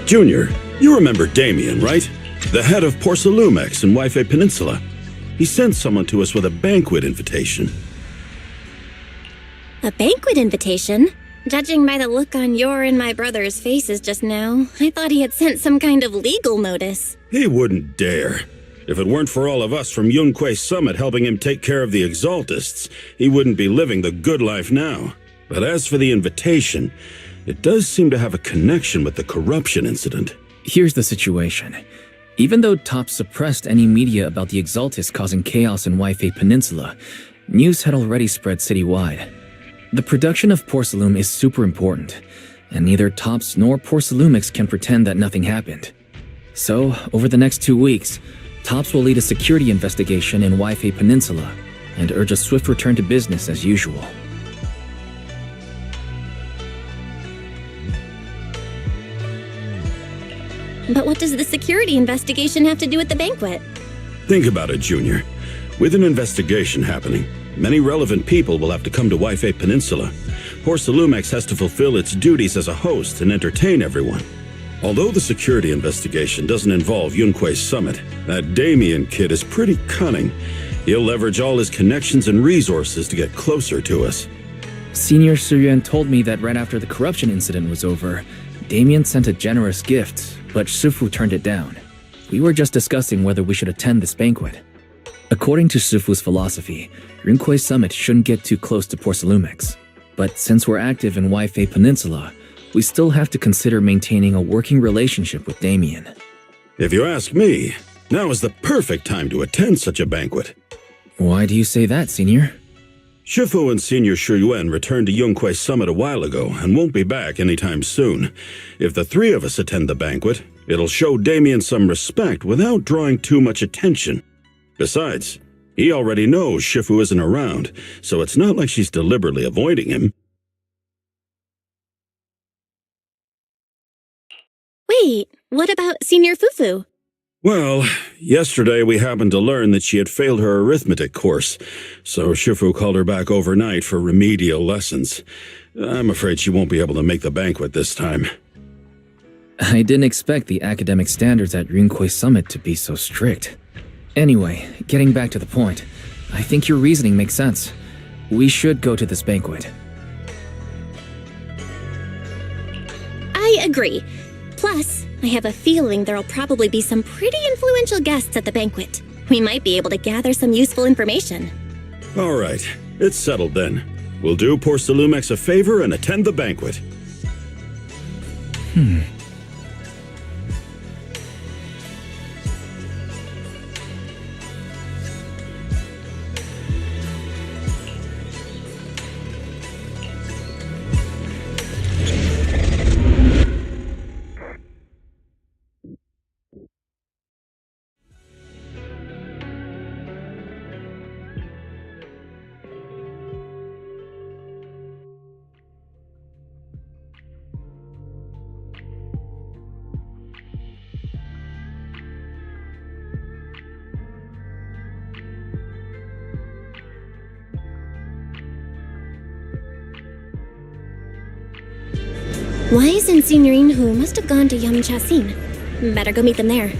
Junior, you remember Damien, right? The head of Porcelumex in Wi-Fi Peninsula. He sent someone to us with a banquet invitation. A banquet invitation? Judging by the look on your and my brother's faces just now, I thought he had sent some kind of legal notice. He wouldn't dare. If it weren't for all of us from Yunque Summit helping him take care of the Exaltists, he wouldn't be living the good life now. But as for the invitation, it does seem to have a connection with the corruption incident. Here's the situation. Even though TOPS suppressed any media about the Exaltists causing chaos in Wi-Fi Peninsula, news had already spread citywide. The production of Porcelume is super important, and neither TOPS nor Porcelumix can pretend that nothing happened. So, over the next 2 weeks, TOPS will lead a security investigation in Wi-Fi Peninsula and urge a swift return to business as usual. But what does the security investigation have to do with the banquet? Think about it, Junior. With an investigation happening, many relevant people will have to come to Wi-Fi Peninsula. Porcelumex has to fulfill its duties as a host and entertain everyone. Although the security investigation doesn't involve Yunque's summit, that Damien kid is pretty cunning. He'll leverage all his connections and resources to get closer to us. Senior Suyuan told me that right after the corruption incident was over, Damien sent a generous gift, but Shifu turned it down. We were just discussing whether we should attend this banquet. According to Shifu's philosophy, Yunque's summit shouldn't get too close to Porcelumex. But since we're active in Wi-Fi Peninsula, we still have to consider maintaining a working relationship with Damien. If you ask me, now is the perfect time to attend such a banquet. Why do you say that, Senior? Shifu and Senior Shuyuan returned to Yunque Summit a while ago and won't be back anytime soon. If the three of us attend the banquet, it'll show Damien some respect without drawing too much attention. Besides, he already knows Shifu isn't around, so it's not like she's deliberately avoiding him. Wait, what about Senior Fufu? Well, yesterday we happened to learn that she had failed her arithmetic course, so Shifu called her back overnight for remedial lessons. I'm afraid she won't be able to make the banquet this time. I didn't expect the academic standards at Yunque Summit to be so strict. Anyway, getting back to the point, I think your reasoning makes sense. We should go to this banquet. I agree. Plus, I have a feeling there'll probably be some pretty influential guests at the banquet. We might be able to gather some useful information. All right, it's settled then. We'll do Porcelumex a favor and attend the banquet. Wise and Senior Inhu must have gone to Yamchasin. Better go meet them there.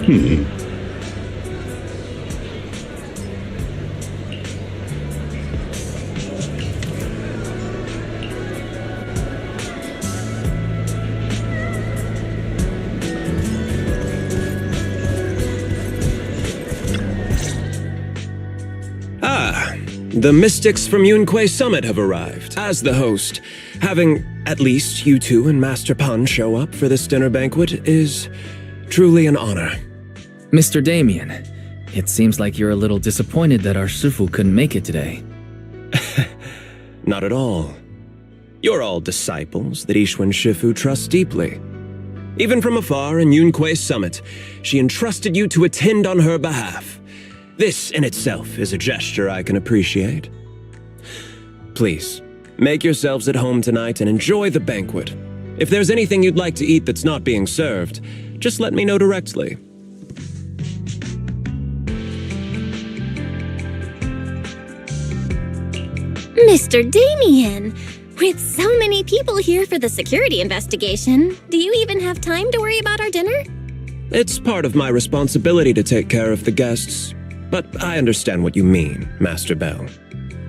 The mystics from Yunque Summit have arrived. As the host, having at least you two and Master Pan show up for this dinner banquet is truly an honor. Mr. Damien, it seems like you're a little disappointed that our Shifu couldn't make it today. Not at all. You're all disciples that Ishwan Shifu trusts deeply. Even from afar in Yunque Summit, she entrusted you to attend on her behalf. This in itself is a gesture I can appreciate. Please, make yourselves at home tonight and enjoy the banquet. If there's anything you'd like to eat that's not being served, just let me know directly. Mr. Damien, with so many people here for the security investigation, do you even have time to worry about our dinner? It's part of my responsibility to take care of the guests, but I understand what you mean, Master Bell.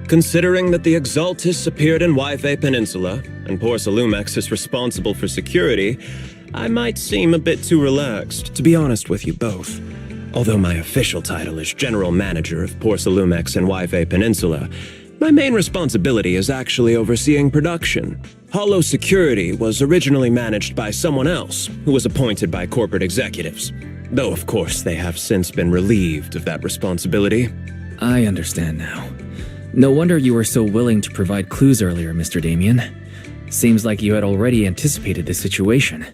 Considering that the Exaltus appeared in Yfe Peninsula, and Porcelumex is responsible for security, I might seem a bit too relaxed, to be honest with you both. Although my official title is General Manager of Porcelumex and Yfe Peninsula, my main responsibility is actually overseeing production. Hollow Security was originally managed by someone else, who was appointed by corporate executives. Though, of course, they have since been relieved of that responsibility. I understand now. No wonder you were so willing to provide clues earlier, Mr. Damien. Seems like you had already anticipated this situation.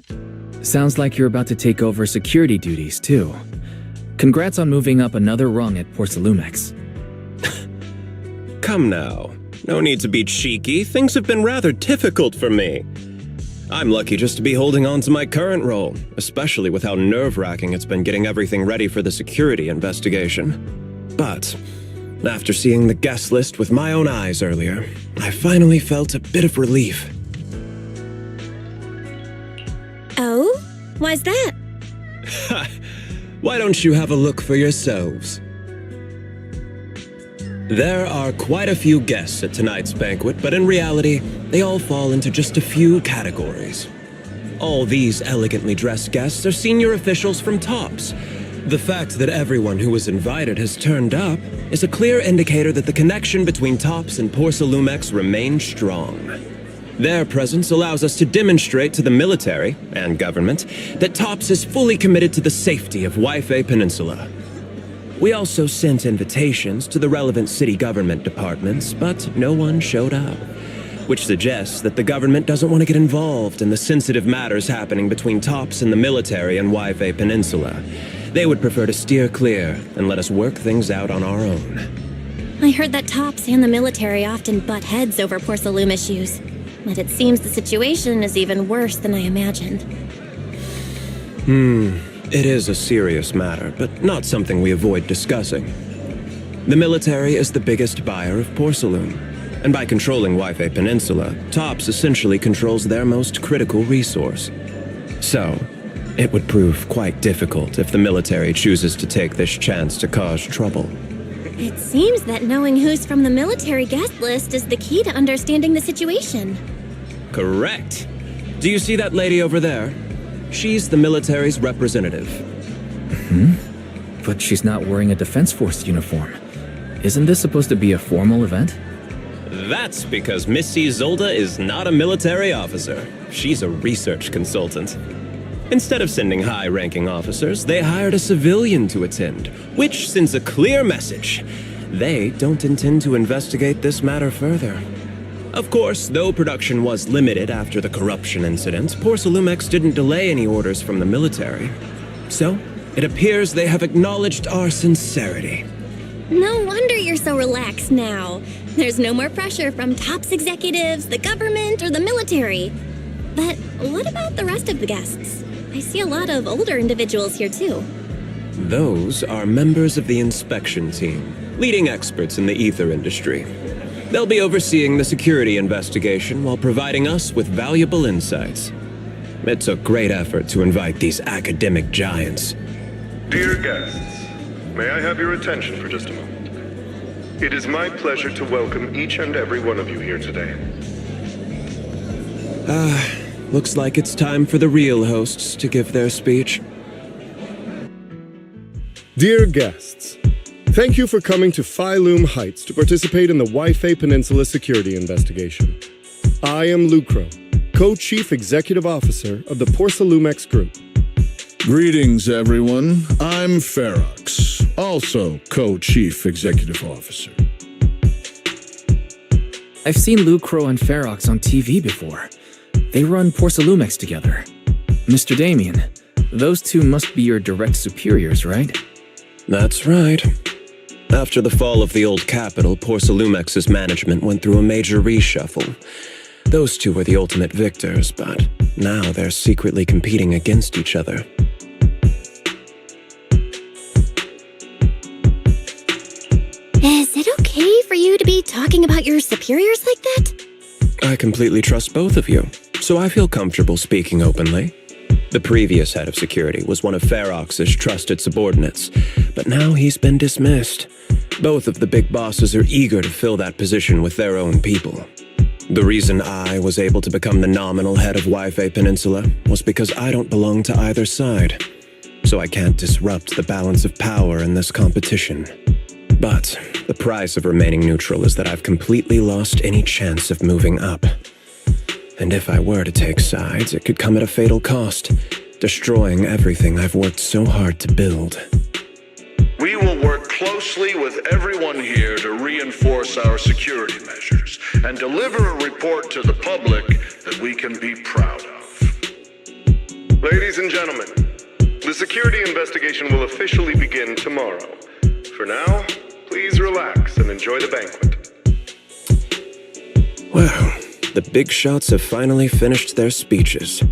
Sounds like you're about to take over security duties, too. Congrats on moving up another rung at Porcelumex. Come now. No need to be cheeky. Things have been rather difficult for me. I'm lucky just to be holding on to my current role, especially with how nerve-wracking it's been getting everything ready for the security investigation. But after seeing the guest list with my own eyes earlier, I finally felt a bit of relief. Oh? Why's that? Why don't you have a look for yourselves? There are quite a few guests at tonight's banquet, but in reality, they all fall into just a few categories. All these elegantly dressed guests are senior officials from TOPS. The fact that everyone who was invited has turned up is a clear indicator that the connection between TOPS and Porcelumex remains strong. Their presence allows us to demonstrate to the military and government that TOPS is fully committed to the safety of Yfe Peninsula. We also sent invitations to the relevant city government departments, but no one showed up, which suggests that the government doesn't want to get involved in the sensitive matters happening between TOPS and the military and Yfe Peninsula. They would prefer to steer clear and let us work things out on our own. I heard that TOPS and the military often butt heads over Porcelume issues, but it seems the situation is even worse than I imagined. It is a serious matter, but not something we avoid discussing. The military is the biggest buyer of porcelain, and by controlling Yfe Peninsula, TOPS essentially controls their most critical resource. So, it would prove quite difficult if the military chooses to take this chance to cause trouble. It seems that knowing who's from the military guest list is the key to understanding the situation. Correct. Do you see that lady over there? She's the military's representative. But she's not wearing a Defense Force uniform. Isn't this supposed to be a formal event? That's because Missy Zolda is not a military officer. She's a research consultant. Instead of sending high-ranking officers, they hired a civilian to attend, which sends a clear message. They don't intend to investigate this matter further. Of course, though production was limited after the corruption incident, Porcelumex didn't delay any orders from the military. So, it appears they have acknowledged our sincerity. No wonder you're so relaxed now. There's no more pressure from TOPS executives, the government, or the military. But what about the rest of the guests? I see a lot of older individuals here too. Those are members of the inspection team, leading experts in the ether industry. They'll be overseeing the security investigation while providing us with valuable insights. It took great effort to invite these academic giants. Dear guests, may I have your attention for just a moment? It is my pleasure to welcome each and every one of you here today. Looks like it's time for the real hosts to give their speech. Dear guests, thank you for coming to Phyloom Heights to participate in the Wi-Fi Peninsula security investigation. I am Lucro, Co-Chief Executive Officer of the Porsalumex Group. Greetings, everyone. I'm Ferox, also Co-Chief Executive Officer. I've seen Lucro and Ferox on TV before. They run Porsalumex together. Mr. Damien, those two must be your direct superiors, right? That's right. After the fall of the old capital, Porsalumex's management went through a major reshuffle. Those two were the ultimate victors, but now they're secretly competing against each other. Is it okay for you to be talking about your superiors like that? I completely trust both of you, so I feel comfortable speaking openly. The previous head of security was one of Ferox's trusted subordinates, but now he's been dismissed. Both of the big bosses are eager to fill that position with their own people. The reason I was able to become the nominal head of Wi-Fi Peninsula was because I don't belong to either side, so I can't disrupt the balance of power in this competition. But the price of remaining neutral is that I've completely lost any chance of moving up. And if I were to take sides, it could come at a fatal cost, destroying everything I've worked so hard to build. We will work closely with everyone here to reinforce our security measures and deliver a report to the public that we can be proud of. Ladies and gentlemen, the security investigation will officially begin tomorrow. For now, please relax and enjoy the banquet. Wow, the big shots have finally finished their speeches.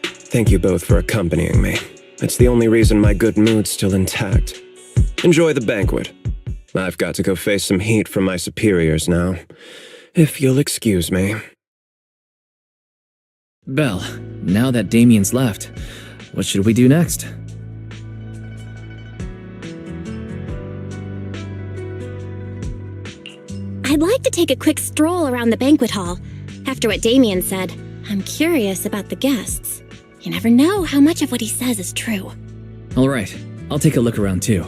Thank you both for accompanying me. It's the only reason my good mood's still intact. Enjoy the banquet. I've got to go face some heat from my superiors now. If you'll excuse me. Belle, now that Damien's left, what should we do next? I'd like to take a quick stroll around the banquet hall. After what Damien said, I'm curious about the guests. You never know how much of what he says is true. All right, I'll take a look around too.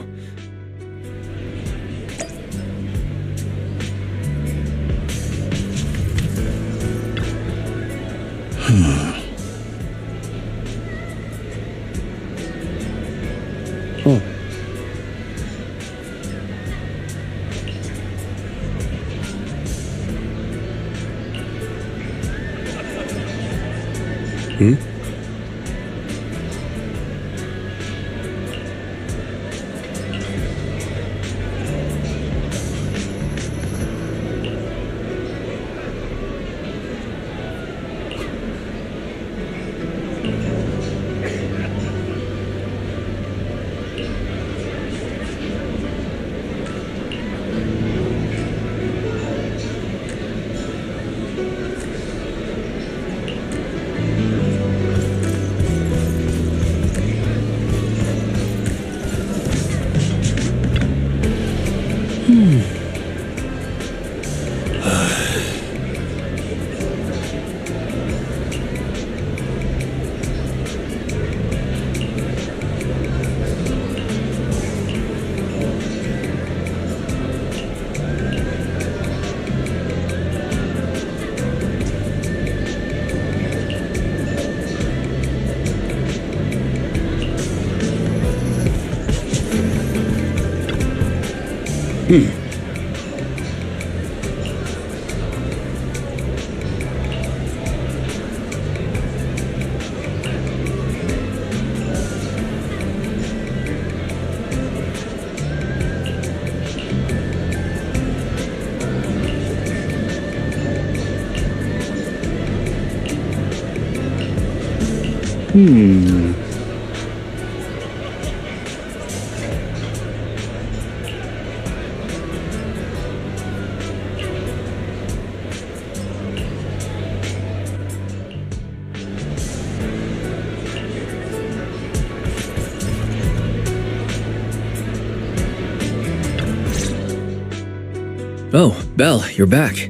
Oh, Belle, you're back.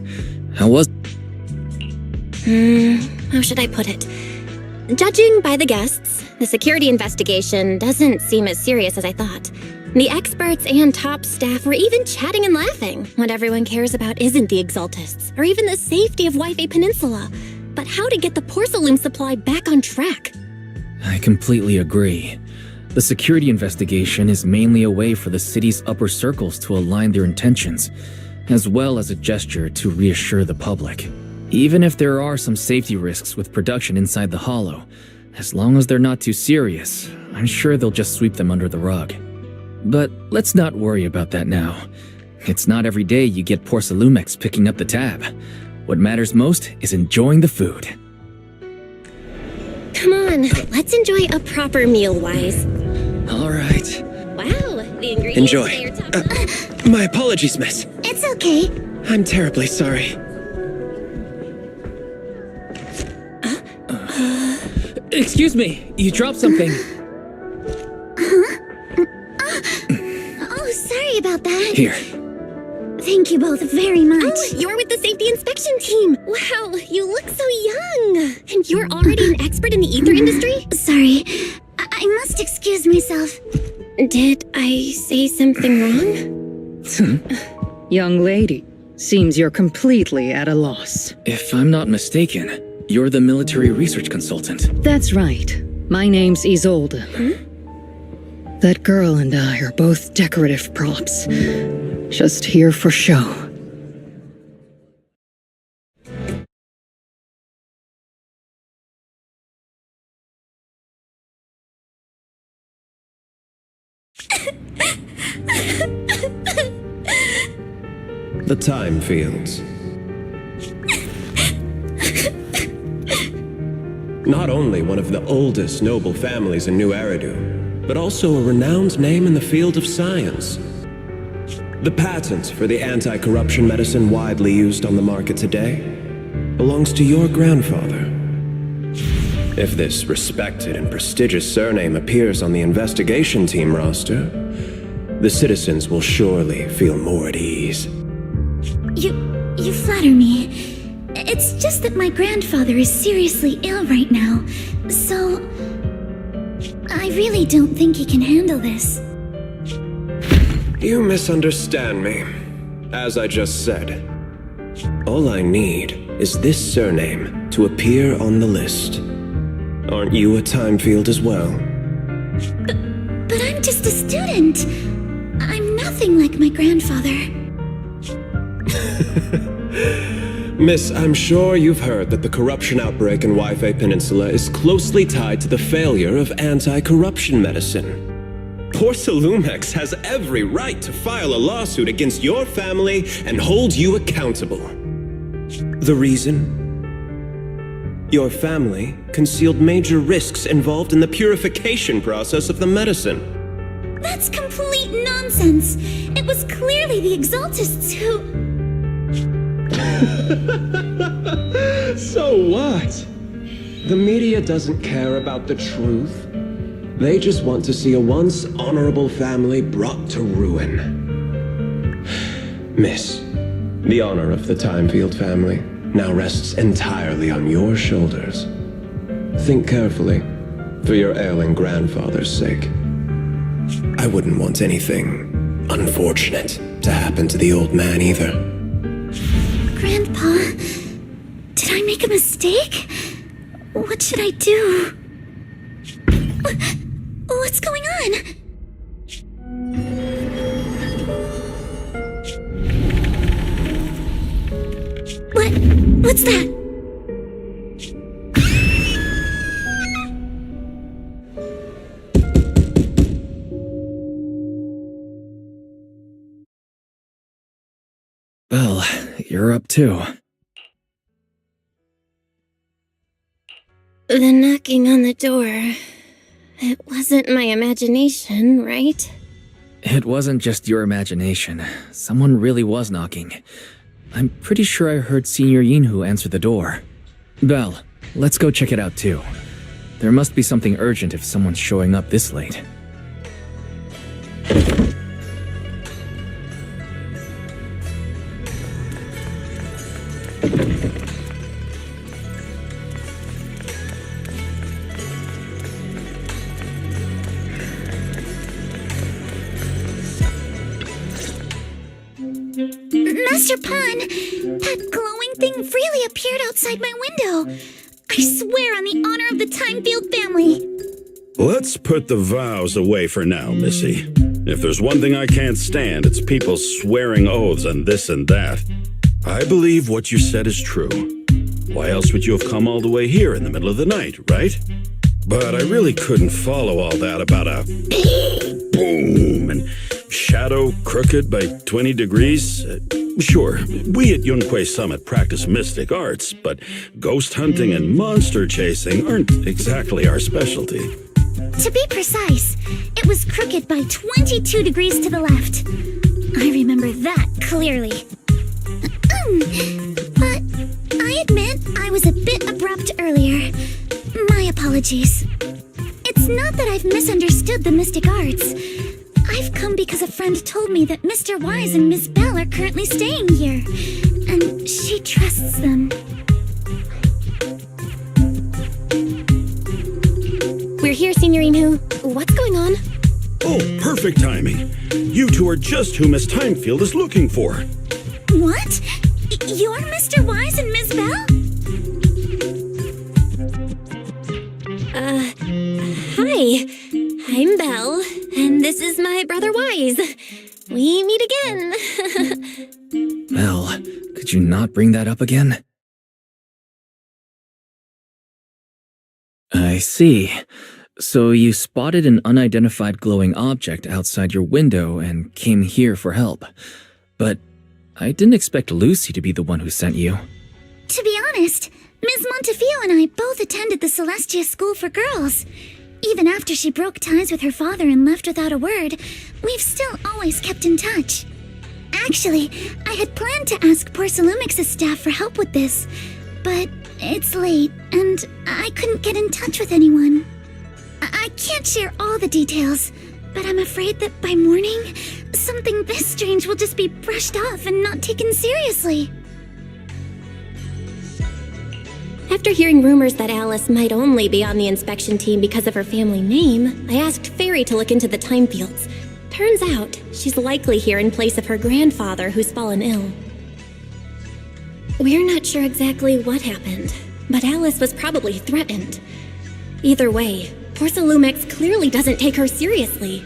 How was... How should I put it? Judging by the guests, the security investigation doesn't seem as serious as I thought. The experts and top staff were even chatting and laughing. What everyone cares about isn't the Exaltists, or even the safety of Wi-Fi Peninsula, but how to get the porcelain supply back on track. I completely agree. The security investigation is mainly a way for the city's upper circles to align their intentions, as well as a gesture to reassure the public. Even if there are some safety risks with production inside the Hollow, as long as they're not too serious, I'm sure they'll just sweep them under the rug. But let's not worry about that now. It's not every day you get Porcelumex picking up the tab. What matters most is enjoying the food. Come on, let's enjoy a proper meal, Wise. All right. Wow, the ingredients Enjoy. today are top. My apologies, miss. It's okay. I'm terribly sorry. Excuse me, you dropped something. Oh, sorry about that. Here. Thank you both very much. Oh, you're with the safety inspection team. Wow, you look so young. And you're already an expert in the ether industry? Sorry, I must excuse myself. Did I say something wrong? Young lady, seems you're completely at a loss. If I'm not mistaken, you're the military research consultant. That's right. My name's Isolde. That girl and I are both decorative props. Just here for show. The Time Fields. Not only one of the oldest noble families in New Eridu, but also a renowned name in the field of science. The patent for the anti-corruption medicine widely used on the market today belongs to your grandfather. If this respected and prestigious surname appears on the investigation team roster, the citizens will surely feel more at ease. You flatter me. It's just that my grandfather is seriously ill right now, so I really don't think he can handle this. You misunderstand me. As I just said, all I need is this surname to appear on the list. Aren't you a time field as well? But I'm just a student. I'm nothing like my grandfather. Miss, I'm sure you've heard that the corruption outbreak in Wi-Fi Peninsula is closely tied to the failure of anti-corruption medicine. Porcelumex has every right to file a lawsuit against your family and hold you accountable. The reason? Your family concealed major risks involved in the purification process of the medicine. That's complete nonsense. It was clearly the Exaltists who... So what? The media doesn't care about the truth. They just want to see a once honorable family brought to ruin. Miss, the honor of the Timefield family now rests entirely on your shoulders. Think carefully, for your ailing grandfather's sake. I wouldn't want anything unfortunate to happen to the old man either. Grandpa, did I make a mistake? What should I do? What's going on? What's that? Well, you're up too. The knocking on the door. It wasn't my imagination, right? It wasn't just your imagination. Someone really was knocking. I'm pretty sure I heard Senior Yinhu answer the door. Belle, let's go check it out too. There must be something urgent if someone's showing up this late. Mr. Pun, that glowing thing really appeared outside my window. I swear on the honor of the Timefield family. Let's put the vows away for now, Missy. If there's one thing I can't stand, it's people swearing oaths on this and that. I believe what you said is true. Why else would you have come all the way here in the middle of the night, right? But I really couldn't follow all that about a boom and shadow crooked by 20 degrees. Sure, we at Yunquay Summit practice mystic arts, but ghost hunting and monster chasing aren't exactly our specialty. To be precise, it was crooked by 22 degrees to the left. I remember that clearly. But I admit I was a bit abrupt earlier. My apologies. It's not that I've misunderstood the mystic arts. I've come because a friend told me that Mr. Wise and Miss Bell are currently staying here, and she trusts them. We're here, Signorine Who. What's going on? Oh, perfect timing. You two are just who Miss Timefield is looking for. What? You're Mr. Wise and Miss Bell? Hi. I'm Belle, and this is my brother Wise. We meet again. Mel, could you not bring that up again? I see. So you spotted an unidentified glowing object outside your window and came here for help. But I didn't expect Lucy to be the one who sent you. To be honest, Ms. Montefiore and I both attended the Celestia School for Girls. Even after she broke ties with her father and left without a word, we've still always kept in touch. Actually, I had planned to ask Porcelumix's staff for help with this, but it's late, and I couldn't get in touch with anyone. I can't share all the details, but I'm afraid that by morning, something this strange will just be brushed off and not taken seriously. After hearing rumors that Alice might only be on the inspection team because of her family name, I asked Fairy to look into the Timefields. Turns out, she's likely here in place of her grandfather who's fallen ill. We're not sure exactly what happened, but Alice was probably threatened. Either way, Porcelumix clearly doesn't take her seriously.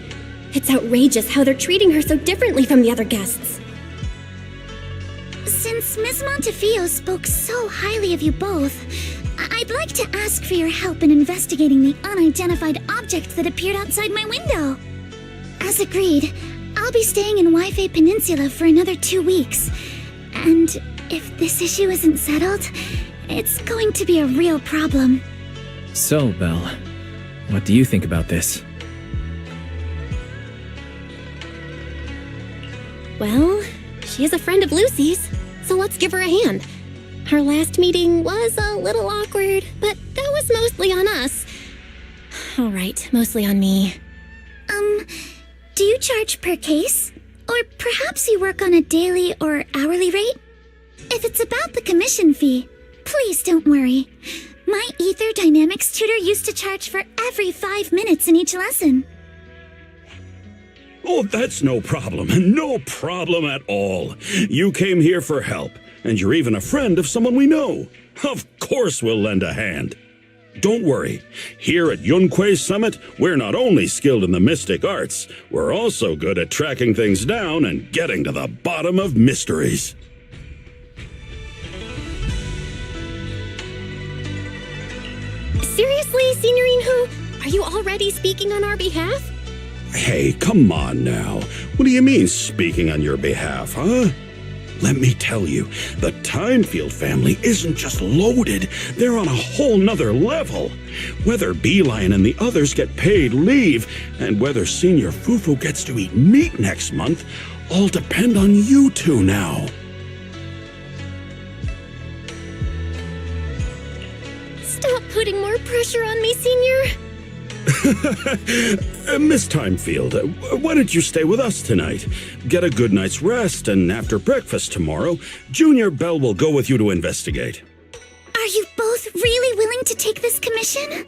It's outrageous how they're treating her so differently from the other guests. Since Ms. Montefiore spoke so highly of you both, I'd like to ask for your help in investigating the unidentified object that appeared outside my window. As agreed, I'll be staying in Wi-Fi Peninsula for another 2 weeks. And if this issue isn't settled, it's going to be a real problem. So, Belle, what do you think about this? Well, she is a friend of Lucy's, so let's give her a hand. Our last meeting was a little awkward, but that was mostly on us. All right, mostly on me. Do you charge per case? Or perhaps you work on a daily or hourly rate? If it's about the commission fee, please don't worry. My Ether Dynamics tutor used to charge for every 5 minutes in each lesson. Oh, that's no problem. No problem at all. You came here for help, and you're even a friend of someone we know. Of course we'll lend a hand. Don't worry. Here at Yunquay Summit, we're not only skilled in the mystic arts, we're also good at tracking things down and getting to the bottom of mysteries. Seriously, Signorine Who? Are you already speaking on our behalf? Hey, come on now. What do you mean, speaking on your behalf, huh? Let me tell you, the Timefield family isn't just loaded, they're on a whole nother level. Whether Beeline and the others get paid leave, and whether Senior Fufu gets to eat meat next month, all depend on you two now. Stop putting more pressure on me, Senior. Miss Timefield, why don't you stay with us tonight? Get a good night's rest, and after breakfast tomorrow, Junior Bell will go with you to investigate. Are you both really willing to take this commission?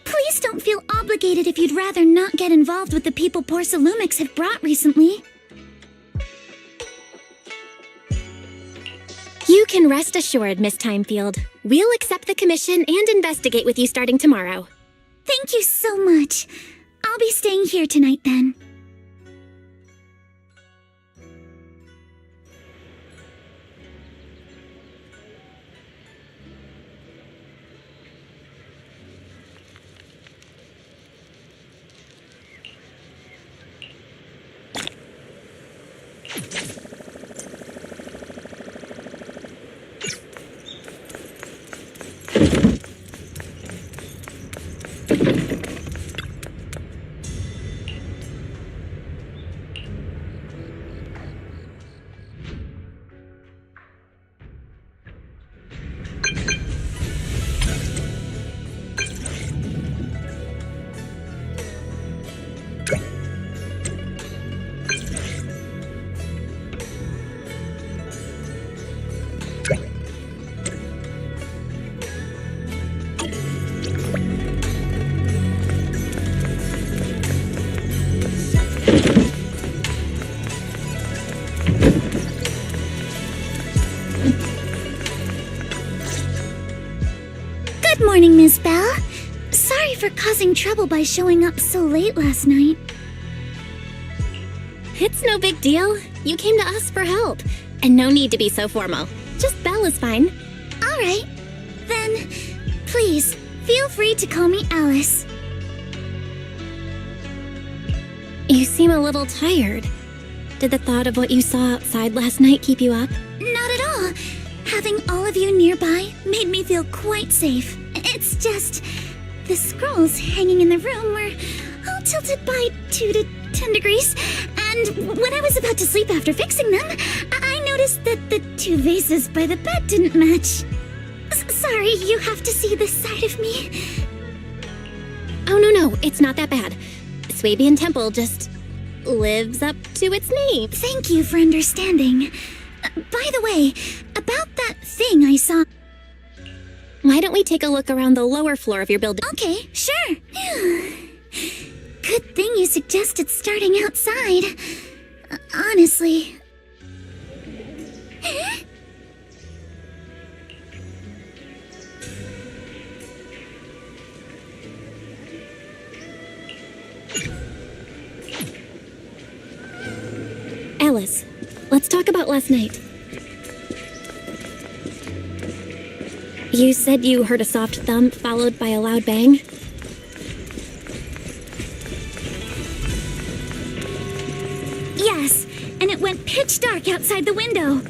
Please don't feel obligated if you'd rather not get involved with the people Porcelumix have brought recently. You can rest assured, Miss Timefield. We'll accept the commission and investigate with you starting tomorrow. Thank you so much. I'll be staying here tonight then. Good morning, Miss Bell. Sorry for causing trouble by showing up so late last night. It's no big deal. You came to us for help. And no need to be so formal. Just Belle is fine. All right. Then, please, feel free to call me Alice. You seem a little tired. Did the thought of what you saw outside last night keep you up? Not at all. Having all of you nearby made me feel quite safe. It's just, the scrolls hanging in the room were all tilted by 2 to 10 degrees, and when I was about to sleep after fixing them, I noticed that the 2 vases by the bed didn't match. Sorry, you have to see this side of me. Oh, no, it's not that bad. Swabian Temple just lives up to its name. Thank you for understanding. By the way, about that thing I saw... Why don't we take a look around the lower floor of your building? Okay, sure. Good thing you suggested starting outside. Honestly. Alice, let's talk about last night. You said you heard a soft thump followed by a loud bang? Yes, and it went pitch dark outside the window.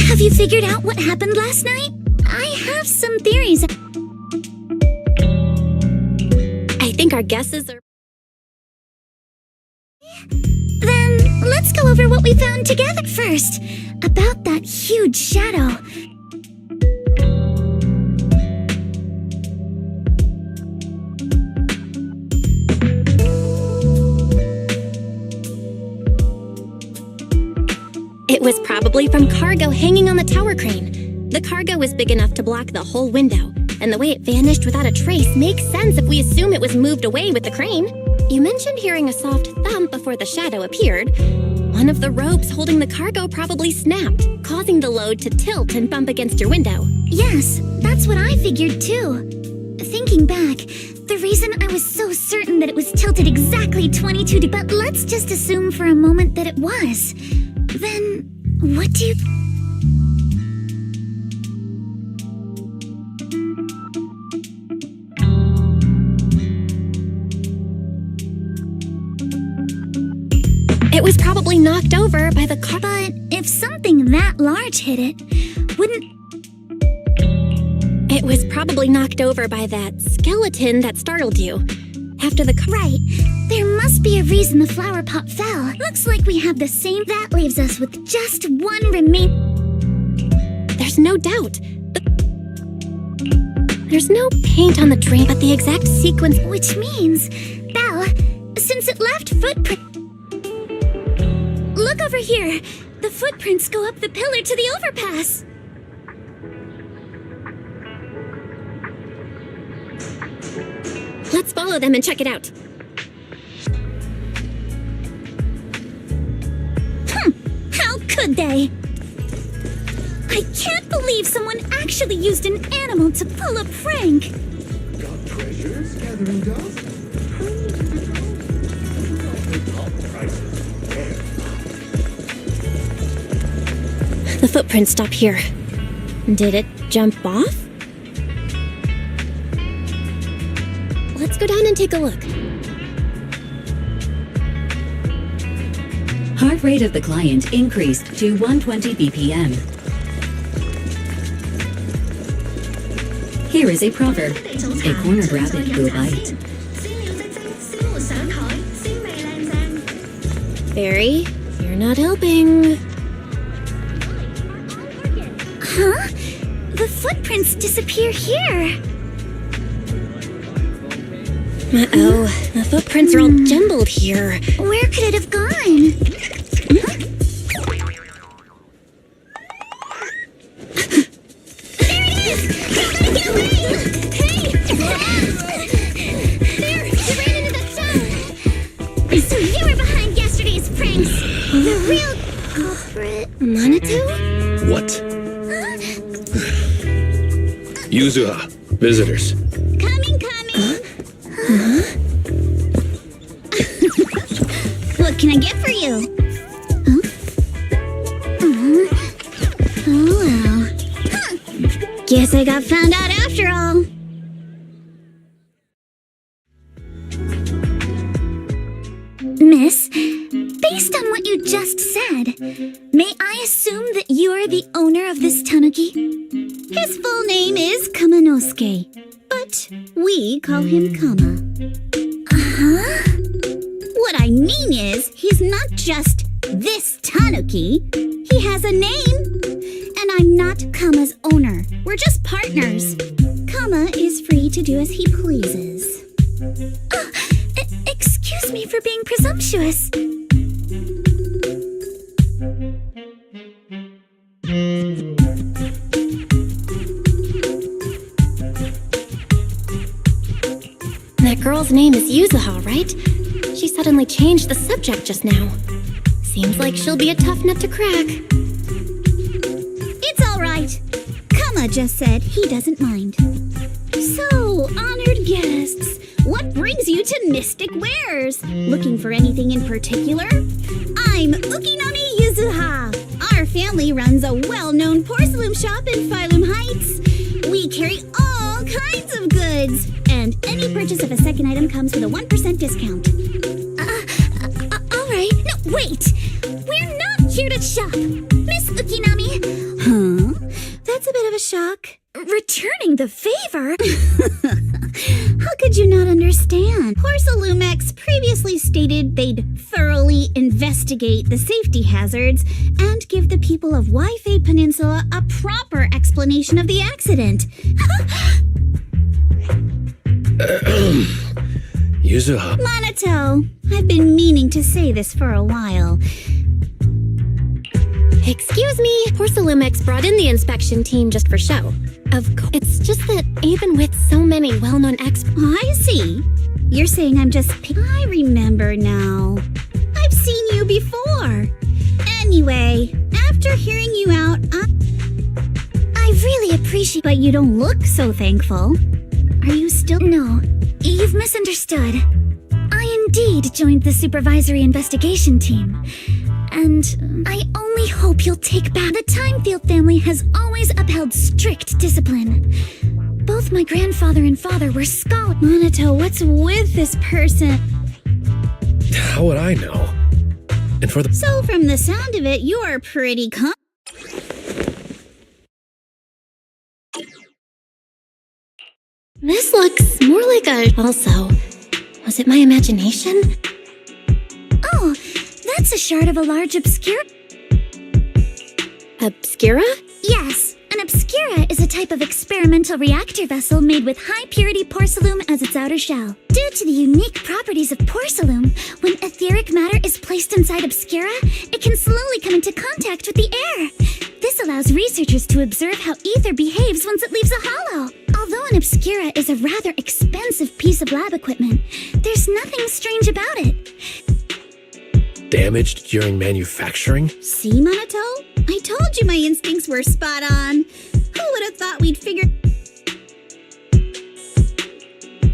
Have you figured out what happened last night? I have some theories. I think our guesses are... Then let's go over what we found together first. About that huge shadow. It was probably from cargo hanging on the tower crane. The cargo was big enough to block the whole window, and the way it vanished without a trace makes sense if we assume it was moved away with the crane. You mentioned hearing a soft thump before the shadow appeared. One of the ropes holding the cargo probably snapped, causing the load to tilt and bump against your window. Yes, that's what I figured too. Thinking back, the reason I was so certain that it was tilted exactly 22 degrees, but let's just assume for a moment that it was. Then, what do you... It was probably knocked over by the car. But if something that large hit it, wouldn't... It was probably knocked over by that skeleton that startled you. After the... Right. There must be a reason the flower pot fell. Looks like we have the same... That leaves us with just one There's no doubt. There's no paint on the drain, but the exact sequence... Which means, Belle, since it left footprint... Look over here. The footprints go up the pillar to the overpass. Let's follow them and check it out. How could they? I can't believe someone actually used an animal to pull a prank. Got treasures gathering dust? The footprints stop here. Did it jump off? Let's go down and take a look. Heart rate of the client increased to 120 BPM. Here is a proverb. A cornered rabbit will bite. Fairy, you're not helping. Huh? The footprints disappear here. Uh-oh, the footprints are all jumbled here. Where could it have gone? There it is! Hey! There! You ran into the stone! So you were behind yesterday's pranks! The real culprit... Manitou? What? Yuzuha, visitors. Coming! What can I get for you? Oh well. Guess I got found out after all. Miss, based on what you just said, may I assume that you are the owner of this tanuki? His full name is Kamanosuke, but we call him Kama. Huh? What I mean is, he's not just this tanuki. He has a name. And I'm not Kama's owner. We're just partners. Kama is free to do as he pleases. Excuse me for being presumptuous. That girl's name is Yuzuha, right? She suddenly changed the subject just now. Seems like she'll be a tough nut to crack. It's all right. Kama just said he doesn't mind. So, honored guests, what brings you to Mystic Wares? Looking for anything in particular? I'm Ukinami Yuzuha. Our family runs a well-known porcelain shop in Phylum Heights. We carry all kinds of goods, and any purchase of a second item comes with a 1% discount. All right. No, wait. We're not here to shop. Miss Ukinami. Huh? That's a bit of a shock. Returning the favor? How could you not understand? Porcelumex previously stated they'd thoroughly investigate the safety hazards and give the people of Waifei Peninsula a proper explanation of the accident. Yuzuha. Monato, I've been meaning to say this for a while. Excuse me, Porcelumex brought in the inspection team just for show. Of course, it's just that even with so many well-known experts... I see. You're saying I'm just... I remember now. I've seen you before. Anyway, after hearing you out, I really appreciate... But you don't look so thankful. Are you still... No, you've misunderstood. I indeed joined the supervisory investigation team. And I only hope you'll take back. The Timefield family has always upheld strict discipline. Both my grandfather and father were scholars. Monato, what's with this person? How would I know? And for the... So from the sound of it, you're pretty This looks more like a... Also, was it my imagination? Oh, that's a shard of a large obscura. Obscura? Yes, an obscura is a type of experimental reactor vessel made with high-purity porcelain as its outer shell. Due to the unique properties of porcelain, when etheric matter is placed inside obscura, it can slowly come into contact with the air. This allows researchers to observe how ether behaves once it leaves a hollow. Although an obscura is a rather expensive piece of lab equipment, there's nothing strange about it. Damaged during manufacturing? See, Monato? I told you my instincts were spot on. Who would have thought we'd figure...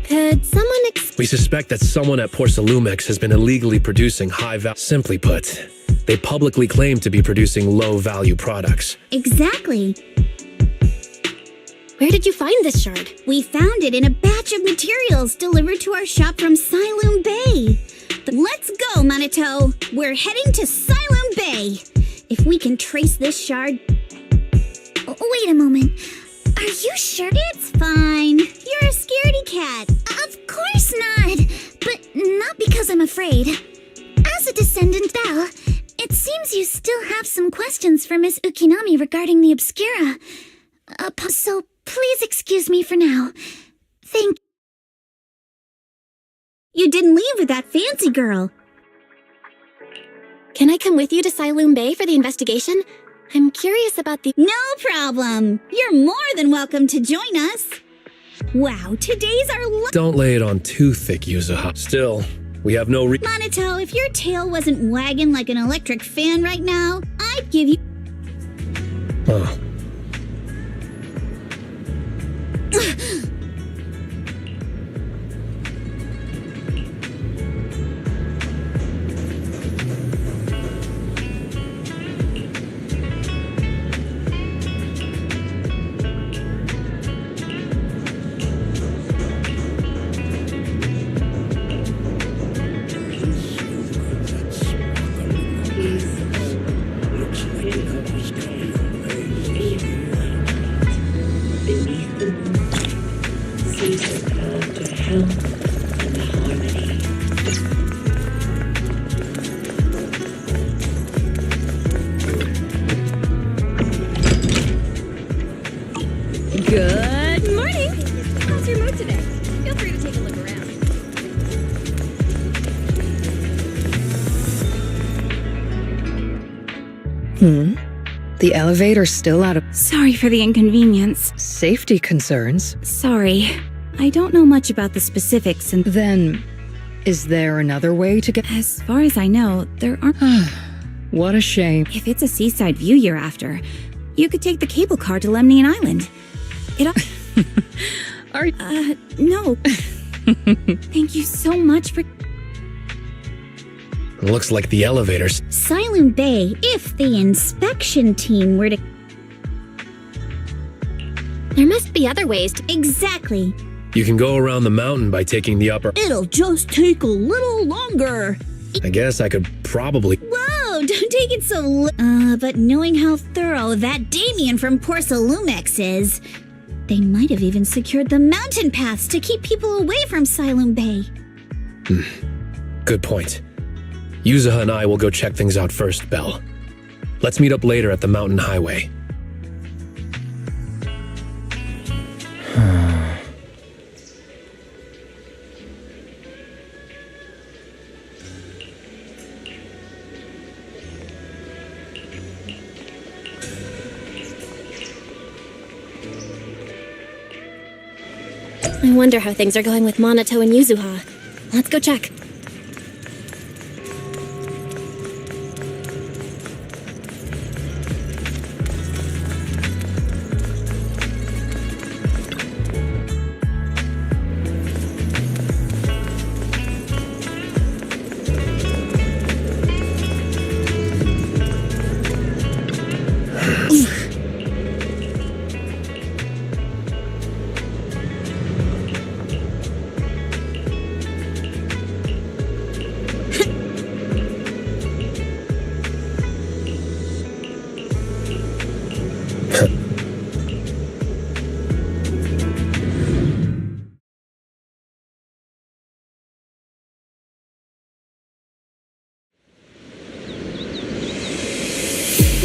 Could someone We suspect that someone at Porcelumex has been illegally producing high-value... Simply put, they publicly claim to be producing low-value products. Exactly. Where did you find this shard? We found it in a batch of materials delivered to our shop from Siloam Bay. Let's go, Monato. We're heading to Siloam Bay. If we can trace this shard... Wait a moment. Are you sure? It's fine. You're a scaredy cat. Of course not. But not because I'm afraid. As a descendant Belle, it seems you still have some questions for Miss Ukinami regarding the Obscura. So please excuse me for now. Thank you. You didn't leave with that fancy girl. Can I come with you to Siloam Bay for the investigation? I'm curious about the... No problem. You're more than welcome to join us. Wow, today's our... Don't lay it on too thick, Yuzuha. Still, we have no Monato, if your tail wasn't wagging like an electric fan right now, I'd give you... Oh. Good morning. How's your mood today? Feel free to take a look around. The elevator's still out of... Sorry for the inconvenience. Safety concerns? Sorry. I don't know much about the specifics and... Then, is there another way to get... As far as I know, there aren't... What a shame. If it's a seaside view you're after, you could take the cable car to Lemnian Island. Are... No. Thank you so much for... Looks like the elevators. Siloam Bay, if the inspection team were to... There must be other ways to... Exactly. You can go around the mountain by taking the upper... It'll just take a little longer. I guess I could probably... Whoa, don't take it so... but knowing how thorough that Damien from Porcelumex is, they might have even secured the mountain paths to keep people away from Siloam Bay. Good point. Yuzuha and I will go check things out first, Belle. Let's meet up later at the mountain highway. I wonder how things are going with Monato and Yuzuha. Let's go check.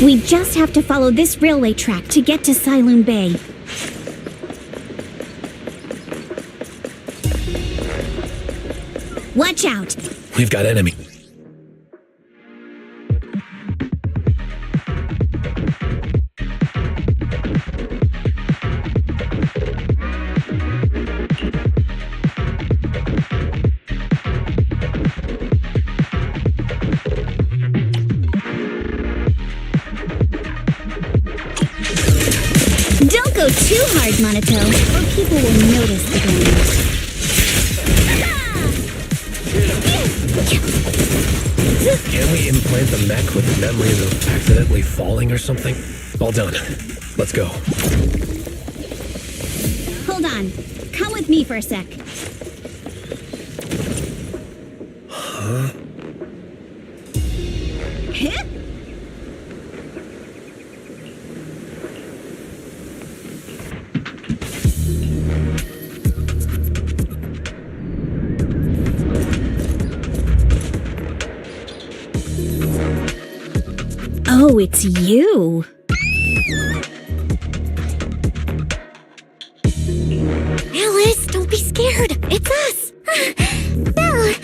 We just have to follow this railway track to get to Sailoon Bay. Watch out! We've got enemy. Don't go too hard, Monato, or people will notice the damage. Can we implant the mech with memories of accidentally falling or something? All done. Let's go. Hold on. Come with me for a sec. Huh? Oh, it's you. Alice, don't be scared. It's us. Belle,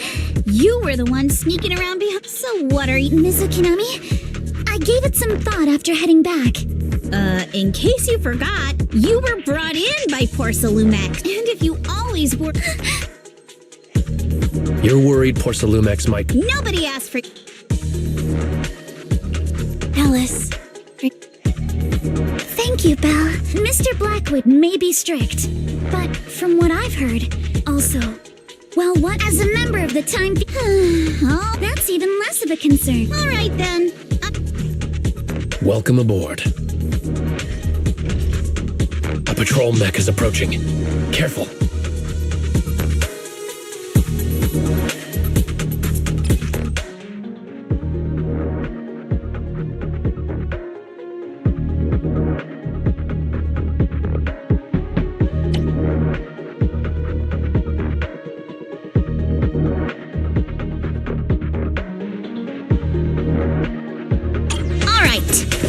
you were the one sneaking around behind. So what are you, Mizukinami? I gave it some thought after heading back. In case you forgot, you were brought in by Porcelumex. And if you always were... You're worried Porcelumex might... Nobody asked for... Alice. Thank you, Belle. Mr. Blackwood may be strict, but from what I've heard, also, well, what as a member of the time... oh, that's even less of a concern. All right, then. Welcome aboard. A patrol mech is approaching. Careful.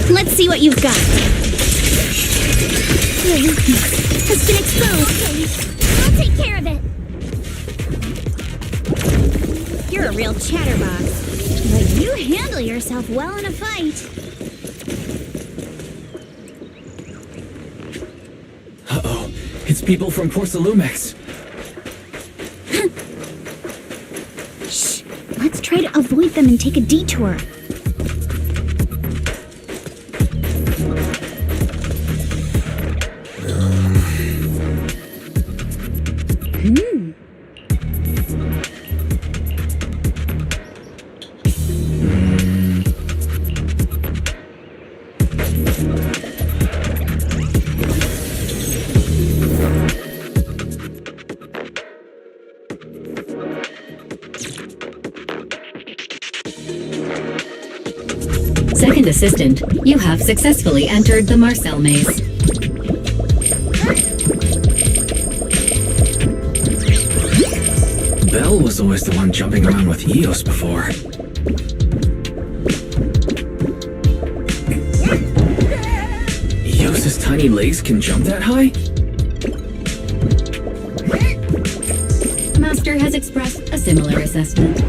Let's see what you've got. Your weakness has been exposed. Okay, I'll take care of it. You're a real chatterbox, but you handle yourself well in a fight. Uh-oh. It's people from Porcelumex. Shh. Let's try to avoid them and take a detour. Second assistant, you have successfully entered the Marcel maze. Belle was always the one jumping around with Eos before. Eos's tiny legs can jump that high? Master has expressed a similar assessment.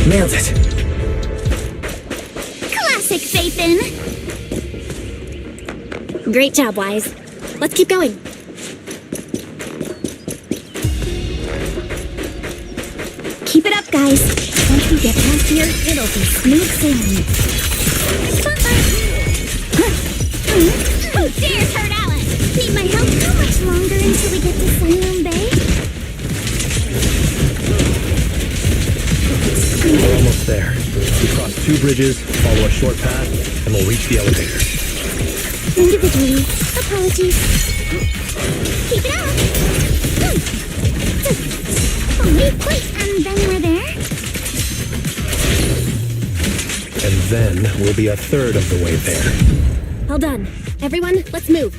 Nailed it. Classic, Zathan. Great job, Wise. Let's keep going. Keep it up, guys. Once we get past here, it'll be smooth sailing. Who dares hurt Alice? Need my help? How much longer until we get to Sunroom Bay? We're almost there. We cross 2 bridges, follow a short path, and we'll reach the elevator. Individually. Apologies. Keep it up. Wait, and then we're there? And then we'll be a third of the way there. All done. Everyone, let's move.